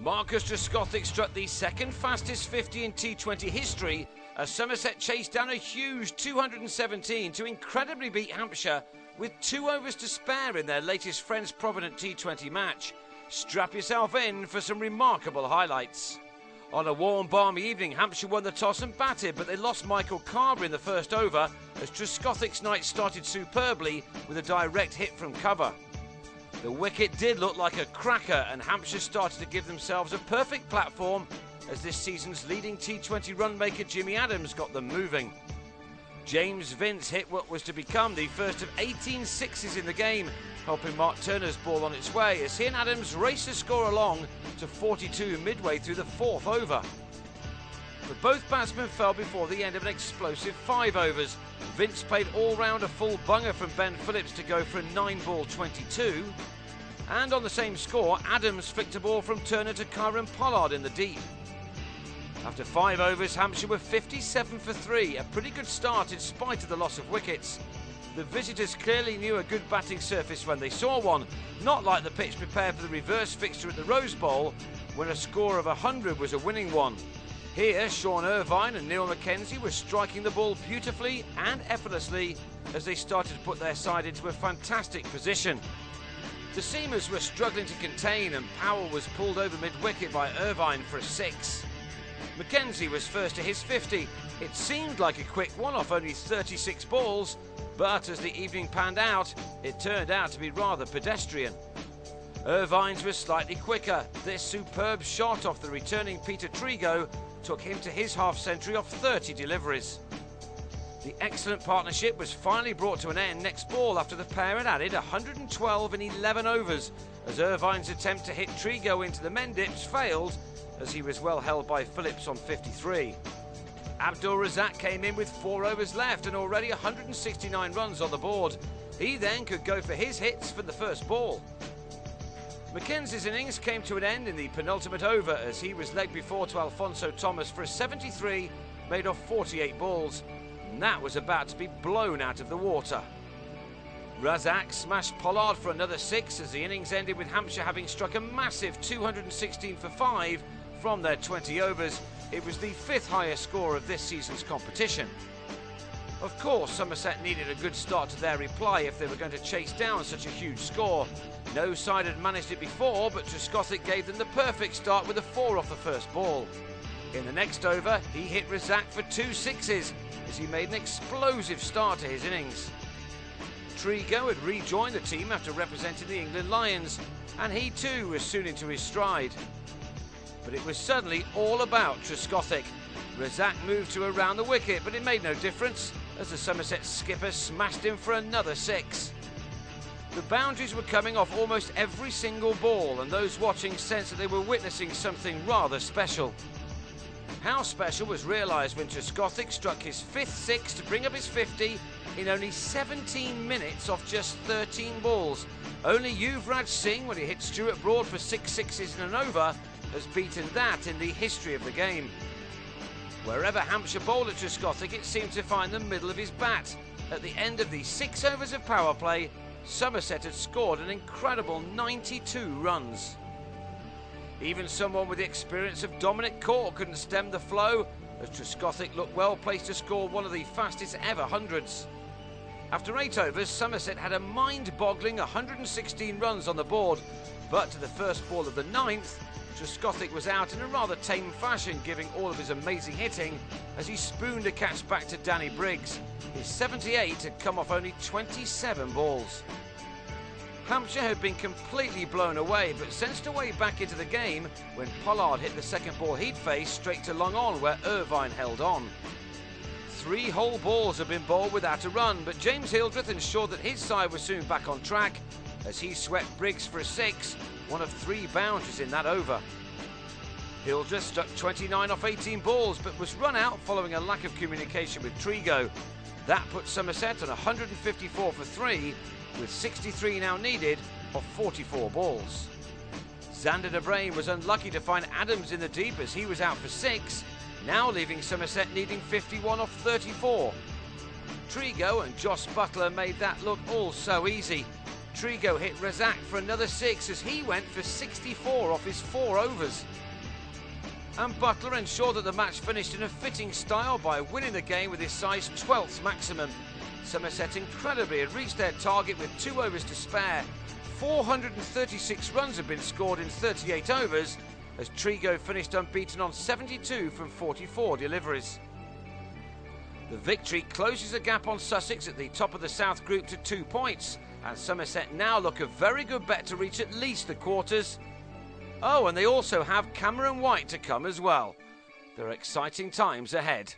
Marcus Trescothick struck the second fastest 50 in T20 history as Somerset chased down a huge 217 to incredibly beat Hampshire with 2 overs to spare in their latest Friends Provident T20 match. Strap yourself in for some remarkable highlights. On a warm, balmy evening, Hampshire won the toss and batted, but they lost Michael Carver in the first over as Trescothick's night started superbly with a direct hit from cover. The wicket did look like a cracker and Hampshire started to give themselves a perfect platform as this season's leading T20 run maker Jimmy Adams got them moving. James Vince hit what was to become the first of 18 sixes in the game, helping Mark Turner's ball on its way as he and Adams raced the score along to 42 midway through the 4th over. But both batsmen fell before the end of an explosive 5 overs. Vince played all-round a full bunger from Ben Phillips to go for a 9-ball 22. And on the same score, Adams flicked a ball from Turner to Kieran Pollard in the deep. After 5 overs, Hampshire were 57 for 3, a pretty good start in spite of the loss of wickets. The visitors clearly knew a good batting surface when they saw one, not like the pitch prepared for the reverse fixture at the Rose Bowl, when a score of 100 was a winning one. Here, Sean Irvine and Neil Mackenzie were striking the ball beautifully and effortlessly as they started to put their side into a fantastic position. The seamers were struggling to contain and Powell was pulled over mid-wicket by Irvine for a 6. Mackenzie was first to his 50. It seemed like a quick one off only 36 balls, but as the evening panned out, it turned out to be rather pedestrian. Irvine's was slightly quicker. This superb shot off the returning Peter Trigo took him to his half-century off 30 deliveries. The excellent partnership was finally brought to an end next ball after the pair had added 112 in 11 overs, as Irvine's attempt to hit Trigo into the Mendips failed, as he was well held by Phillips on 53. Abdul Razak came in with 4 overs left and already 169 runs on the board. He then could go for his hits for the first ball. Mackenzie's innings came to an end in the penultimate over as he was legged before to Alfonso Thomas for a 73 made off 48 balls, and that was about to be blown out of the water. Razak smashed Pollard for another 6 as the innings ended with Hampshire having struck a massive 216 for 5 from their 20 overs. It was the 5th highest score of this season's competition. Of course, Somerset needed a good start to their reply if they were going to chase down such a huge score. No side had managed it before, but Trescothick gave them the perfect start with a 4 off the first ball. In the next over, he hit Razak for 2 sixes as he made an explosive start to his innings. Trigo had rejoined the team after representing the England Lions, and he too was soon into his stride. But it was suddenly all about Trescothick. Razak moved to around the wicket, but it made no difference as the Somerset skipper smashed him for another 6. The boundaries were coming off almost every single ball, and those watching sensed that they were witnessing something rather special. How special was realised when Trescothick struck his 5th 6 to bring up his 50 in only 17 minutes off just 13 balls. Only Yuvraj Singh, when he hit Stuart Broad for 6 sixes in an over, has beaten that in the history of the game. Wherever Hampshire bowled at Trescothick, it seemed to find the middle of his bat. At the end of the 6 overs of power play, Somerset had scored an incredible 92 runs. Even someone with the experience of Dominic Cork couldn't stem the flow, as Trescothick looked well placed to score one of the fastest ever hundreds. After 8 overs, Somerset had a mind-boggling 116 runs on the board, but to the first ball of the 9th, Trescothick was out in a rather tame fashion, giving all of his amazing hitting as he spooned a catch back to Danny Briggs. His 78 had come off only 27 balls. Hampshire had been completely blown away, but sensed a way back into the game when Pollard hit the second ball he'd faced straight to long on, where Irvine held on. 3 whole balls had been bowled without a run, but James Hildreth ensured that his side was soon back on track as he swept Briggs for a 6, one of 3 boundaries in that over. Hildreth struck 29 off 18 balls, but was run out following a lack of communication with Trigo. That put Somerset on 154 for 3, with 63 now needed off 44 balls. Xander de Bruyne was unlucky to find Adams in the deep as he was out for 6, now leaving Somerset needing 51 off 34. Trigo and Josh Butler made that look all so easy. Trigo hit Razak for another 6 as he went for 64 off his 4 overs. And Butler ensured that the match finished in a fitting style by winning the game with his size 12th maximum. Somerset incredibly had reached their target with 2 overs to spare. 436 runs had been scored in 38 overs as Trigo finished unbeaten on 72 from 44 deliveries. The victory closes the gap on Sussex at the top of the South Group to 2 points, and Somerset now look a very good bet to reach at least the quarters. Oh, and they also have Cameron White to come as well. There are exciting times ahead.